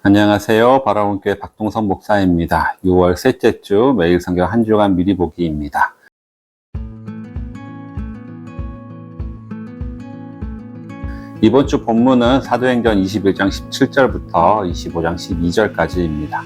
안녕하세요. 바라본교회 박동선 목사입니다. 6월 셋째 주 매일 성경 한 주간 미리 보기입니다. 이번 주 본문은 사도행전 21장 17절부터 25장 12절까지입니다.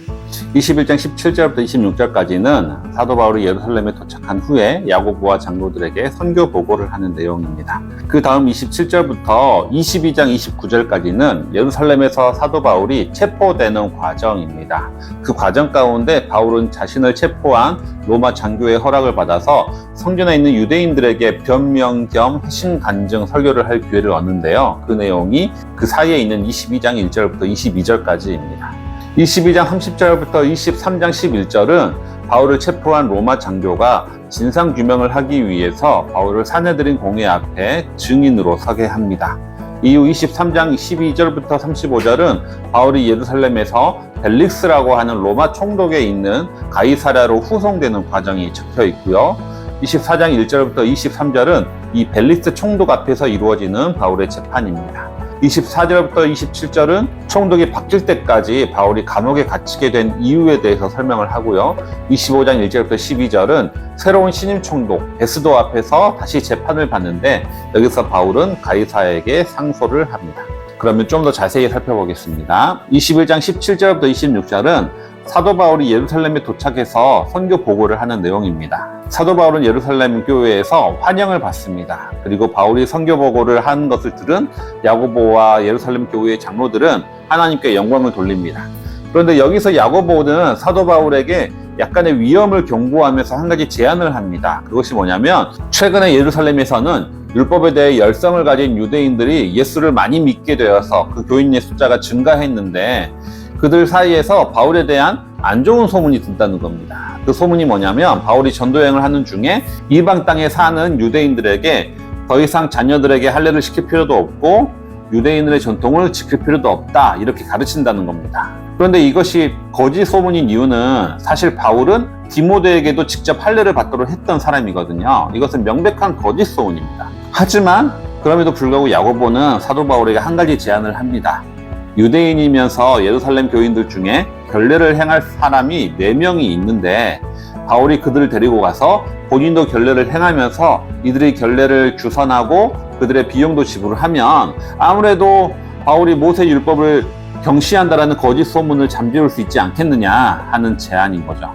21장 17절부터 26절까지는 사도 바울이 예루살렘에 도착한 후에 야고보와 장로들에게 선교 보고를 하는 내용입니다. 그 다음 27절부터 22장 29절까지는 예루살렘에서 사도 바울이 체포되는 과정입니다. 그 과정 가운데 바울은 자신을 체포한 로마 장교의 허락을 받아서 성전에 있는 유대인들에게 변명 겸 회심 간증 설교를 할 기회를 얻는데요. 그 내용이 그 사이에 있는 22장 1절부터 22절까지입니다. 22장 30절부터 23장 11절은 바울을 체포한 로마 장교가 진상규명을 하기 위해서 바울을 사내들인 공회 앞에 증인으로 서게 합니다. 이후 23장 12절부터 35절은 바울이 예루살렘에서 벨릭스라고 하는 로마 총독에 있는 가이사랴로 후송되는 과정이 적혀 있고요. 24장 1절부터 23절은 이 벨릭스 총독 앞에서 이루어지는 바울의 재판입니다. 24절부터 27절은 총독이 바뀔 때까지 바울이 감옥에 갇히게 된 이유에 대해서 설명을 하고요. 25장 1절부터 12절은 새로운 신임 총독 베스도 앞에서 다시 재판을 받는데 여기서 바울은 가이사에게 상소를 합니다. 그러면 좀 더 자세히 살펴보겠습니다. 21장 17절부터 26절은 사도 바울이 예루살렘에 도착해서 선교 보고를 하는 내용입니다. 사도 바울은 예루살렘 교회에서 환영을 받습니다. 그리고 바울이 선교 보고를 한 것을 들은 야고보와 예루살렘 교회의 장로들은 하나님께 영광을 돌립니다. 그런데 여기서 야고보는 사도 바울에게 약간의 위험을 경고하면서 한 가지 제안을 합니다. 그것이 뭐냐면 최근에 예루살렘에서는 율법에 대해 열성을 가진 유대인들이 예수를 많이 믿게 되어서 그 교인의 숫자가 증가했는데 그들 사이에서 바울에 대한 안 좋은 소문이 든다는 겁니다. 그 소문이 뭐냐면 바울이 전도여행을 하는 중에 이방 땅에 사는 유대인들에게 더 이상 자녀들에게 할례를 시킬 필요도 없고 유대인들의 전통을 지킬 필요도 없다 이렇게 가르친다는 겁니다. 그런데 이것이 거짓 소문인 이유는 사실 바울은 디모데에게도 직접 할례를 받도록 했던 사람이거든요. 이것은 명백한 거짓 소문입니다. 하지만 그럼에도 불구하고 야고보는 사도 바울에게 한 가지 제안을 합니다. 유대인이면서 예루살렘 교인들 중에 결례를 행할 사람이 4명이 있는데 바울이 그들을 데리고 가서 본인도 결례를 행하면서 이들이 결례를 주선하고 그들의 비용도 지불을 하면 아무래도 바울이 모세 율법을 경시한다라는 거짓 소문을 잠재울 수 있지 않겠느냐 하는 제안인 거죠.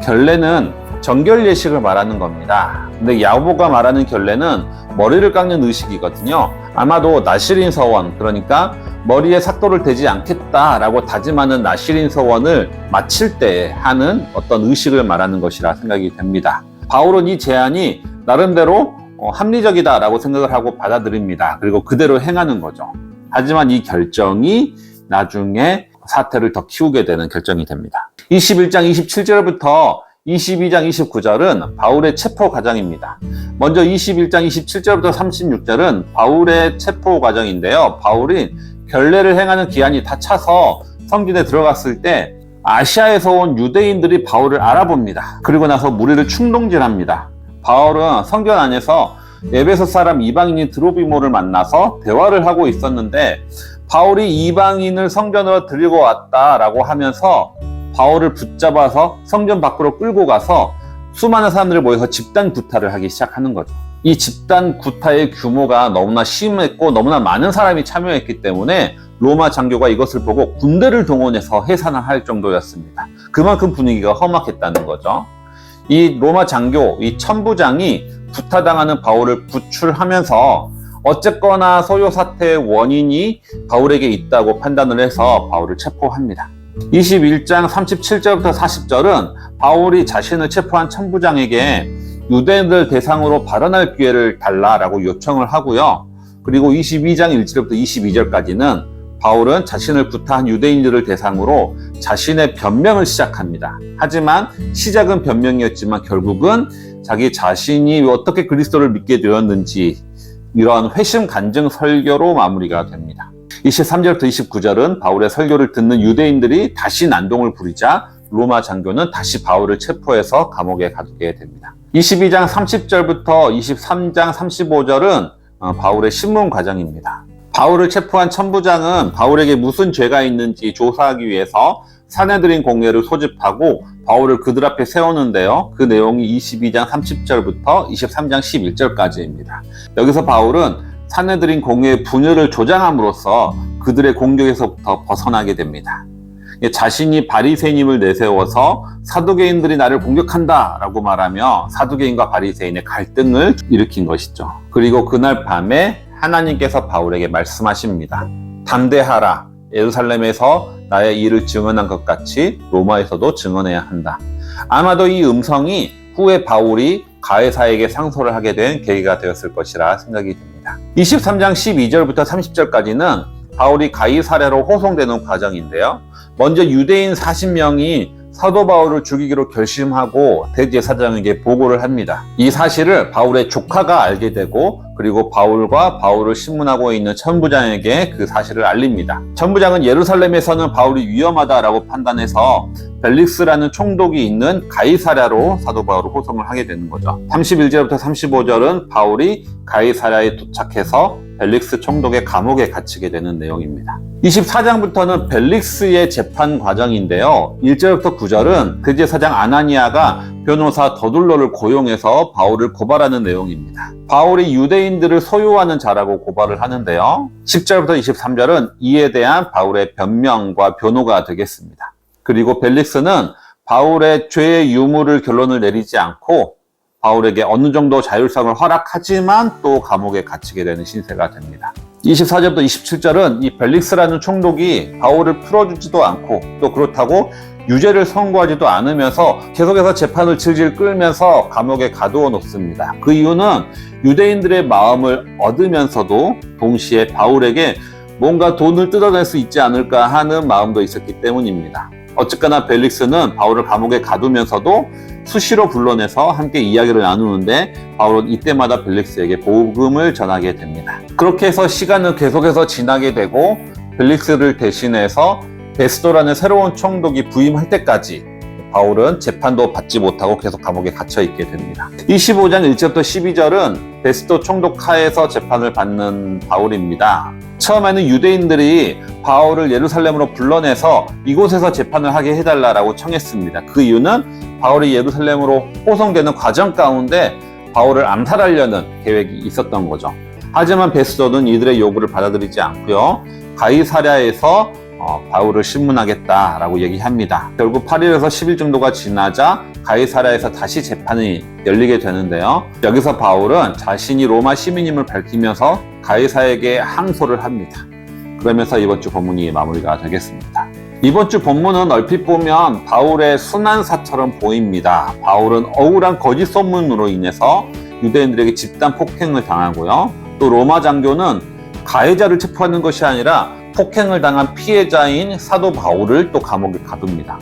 결례는 정결 예식을 말하는 겁니다. 근데 야고보가 말하는 결례는 머리를 깎는 의식이거든요. 아마도 나시린 서원, 그러니까 머리에 삭도를 대지 않겠다라고 다짐하는 나시린 서원을 마칠 때 하는 어떤 의식을 말하는 것이라 생각이 됩니다. 바울은 이 제안이 나름대로 합리적이다라고 생각을 하고 받아들입니다. 그리고 그대로 행하는 거죠. 하지만 이 결정이 나중에 사태를 더 키우게 되는 결정이 됩니다. 21장 27절부터 22장 29절은 바울의 체포 과정입니다. 먼저 21장 27절부터 36절은 바울의 체포 과정인데요. 바울이 결례를 행하는 기한이 다 차서 성전에 들어갔을 때 아시아에서 온 유대인들이 바울을 알아봅니다. 그리고 나서 무리를 충동질합니다. 바울은 성전 안에서 에베소 사람 이방인인 드로비모를 만나서 대화를 하고 있었는데 바울이 이방인을 성전으로 데리고 왔다라고 하면서 바울을 붙잡아서 성전 밖으로 끌고 가서 수많은 사람들을 모여서 집단 구타를 하기 시작하는 거죠. 이 집단 구타의 규모가 너무나 심했고 너무나 많은 사람이 참여했기 때문에 로마 장교가 이것을 보고 군대를 동원해서 해산을 할 정도였습니다. 그만큼 분위기가 험악했다는 거죠. 이 로마 장교, 이 천부장이 구타당하는 바울을 구출하면서 어쨌거나 소요 사태의 원인이 바울에게 있다고 판단을 해서 바울을 체포합니다. 21장 37절부터 40절은 바울이 자신을 체포한 천부장에게 유대인들 대상으로 발언할 기회를 달라라고 요청을 하고요. 그리고 22장 1절부터 22절까지는 바울은 자신을 구타한 유대인들을 대상으로 자신의 변명을 시작합니다. 하지만 시작은 변명이었지만 결국은 자기 자신이 어떻게 그리스도를 믿게 되었는지 이러한 회심 간증 설교로 마무리가 됩니다. 23절부터 29절은 바울의 설교를 듣는 유대인들이 다시 난동을 부리자 로마 장교는 다시 바울을 체포해서 감옥에 가두게 됩니다. 22장 30절부터 23장 35절은 바울의 신문 과정입니다. 바울을 체포한 천부장은 바울에게 무슨 죄가 있는지 조사하기 위해서 사내들인 공회를 소집하고 바울을 그들 앞에 세우는데요. 그 내용이 22장 30절부터 23장 11절까지입니다. 여기서 바울은 사내들인 공회의 분열을 조장함으로써 그들의 공격에서부터 벗어나게 됩니다. 자신이 바리새인임을 내세워서 사두개인들이 나를 공격한다 라고 말하며 사두개인과 바리새인의 갈등을 일으킨 것이죠. 그리고 그날 밤에 하나님께서 바울에게 말씀하십니다. 담대하라. 예루살렘에서 나의 일을 증언한 것 같이 로마에서도 증언해야 한다. 아마도 이 음성이 후에 바울이 가이사에게 상소를 하게 된 계기가 되었을 것이라 생각이 듭니다. 23장 12절부터 30절까지는 바울이 가이사랴로 호송되는 과정인데요. 먼저 유대인 40명이 사도 바울을 죽이기로 결심하고 대제사장에게 보고를 합니다. 이 사실을 바울의 조카가 알게 되고 그리고 바울과 바울을 신문하고 있는 천부장에게 그 사실을 알립니다. 천부장은 예루살렘에서는 바울이 위험하다라고 판단해서 벨릭스라는 총독이 있는 가이사랴로 사도 바울을 호송을 하게 되는 거죠. 31절부터 35절은 바울이 가이사랴에 도착해서 벨릭스 총독의 감옥에 갇히게 되는 내용입니다. 24장부터는 벨릭스의 재판 과정인데요. 1절부터 9절은 대제사장 아나니아가 변호사 더둘러를 고용해서 바울을 고발하는 내용입니다. 바울이 유대인들을 소유하는 자라고 고발을 하는데요. 10절부터 23절은 이에 대한 바울의 변명과 변호가 되겠습니다. 그리고 벨릭스는 바울의 죄의 유무를 결론을 내리지 않고 바울에게 어느 정도 자율성을 허락하지만 또 감옥에 갇히게 되는 신세가 됩니다. 24절부터 27절은 이 벨릭스라는 총독이 바울을 풀어주지도 않고 또 그렇다고 유죄를 선고하지도 않으면서 계속해서 재판을 질질 끌면서 감옥에 가두어 놓습니다. 그 이유는 유대인들의 마음을 얻으면서도 동시에 바울에게 뭔가 돈을 뜯어낼 수 있지 않을까 하는 마음도 있었기 때문입니다. 어쨌거나 벨릭스는 바울을 감옥에 가두면서도 수시로 불러내서 함께 이야기를 나누는데 바울은 이때마다 벨릭스에게 복음을 전하게 됩니다. 그렇게 해서 시간은 계속해서 지나게 되고 벨릭스를 대신해서 베스도라는 새로운 총독이 부임할 때까지 바울은 재판도 받지 못하고 계속 감옥에 갇혀 있게 됩니다. 25장 1절부터 12절은 베스도 총독 하에서 재판을 받는 바울입니다. 처음에는 유대인들이 바울을 예루살렘으로 불러내서 이곳에서 재판을 하게 해달라고 청했습니다. 그 이유는 바울이 예루살렘으로 호송되는 과정 가운데 바울을 암살하려는 계획이 있었던 거죠. 하지만 베스도는 이들의 요구를 받아들이지 않고요. 가이사랴에서 바울을 신문하겠다라고 얘기합니다. 결국 8일에서 10일 정도가 지나자 가이사랴에서 다시 재판이 열리게 되는데요. 여기서 바울은 자신이 로마 시민임을 밝히면서 가이사에게 항소를 합니다. 그러면서 이번 주 본문이 마무리가 되겠습니다. 이번 주 본문은 얼핏 보면 바울의 순환사처럼 보입니다. 바울은 억울한 거짓 소문으로 인해서 유대인들에게 집단 폭행을 당하고요. 또 로마 장교는 가해자를 체포하는 것이 아니라 폭행을 당한 피해자인 사도 바울을 또 감옥에 가둡니다.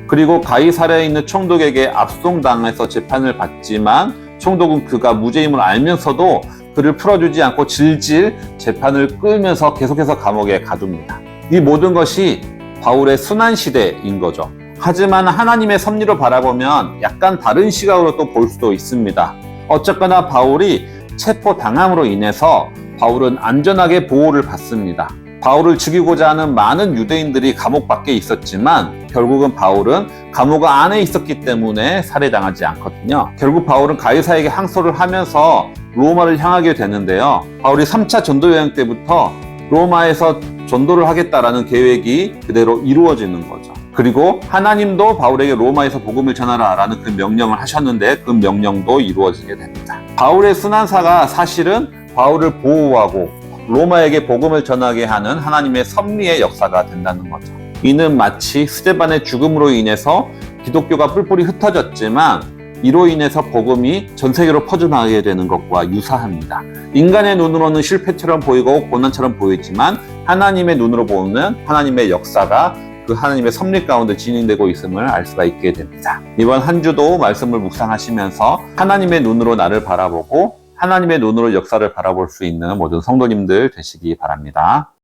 그리고 가이사랴에 있는 총독에게 압송당해서 재판을 받지만 총독은 그가 무죄임을 알면서도 그를 풀어주지 않고 질질 재판을 끌면서 계속해서 감옥에 가둡니다. 이 모든 것이 바울의 순환시대인 거죠. 하지만 하나님의 섭리로 바라보면 약간 다른 시각으로 또 볼 수도 있습니다. 어쨌거나 바울이 체포당함으로 인해서 바울은 안전하게 보호를 받습니다. 바울을 죽이고자 하는 많은 유대인들이 감옥 밖에 있었지만 결국은 바울은 감옥 안에 있었기 때문에 살해당하지 않거든요. 결국 바울은 가이사에게 항소를 하면서 로마를 향하게 되는데요. 바울이 3차 전도 여행 때부터 로마에서 전도를 하겠다라는 계획이 그대로 이루어지는 거죠. 그리고 하나님도 바울에게 로마에서 복음을 전하라 라는 그 명령을 하셨는데 그 명령도 이루어지게 됩니다. 바울의 순환사가 사실은 바울을 보호하고 로마에게 복음을 전하게 하는 하나님의 섭리의 역사가 된다는 거죠. 이는 마치 스데반의 죽음으로 인해서 기독교가 뿔뿔이 흩어졌지만 이로 인해서 복음이 전 세계로 퍼져나가게 되는 것과 유사합니다. 인간의 눈으로는 실패처럼 보이고 고난처럼 보이지만 하나님의 눈으로 보는 하나님의 역사가 그 하나님의 섭리 가운데 진행되고 있음을 알 수가 있게 됩니다. 이번 한 주도 말씀을 묵상하시면서 하나님의 눈으로 나를 바라보고 하나님의 눈으로 역사를 바라볼 수 있는 모든 성도님들 되시기 바랍니다.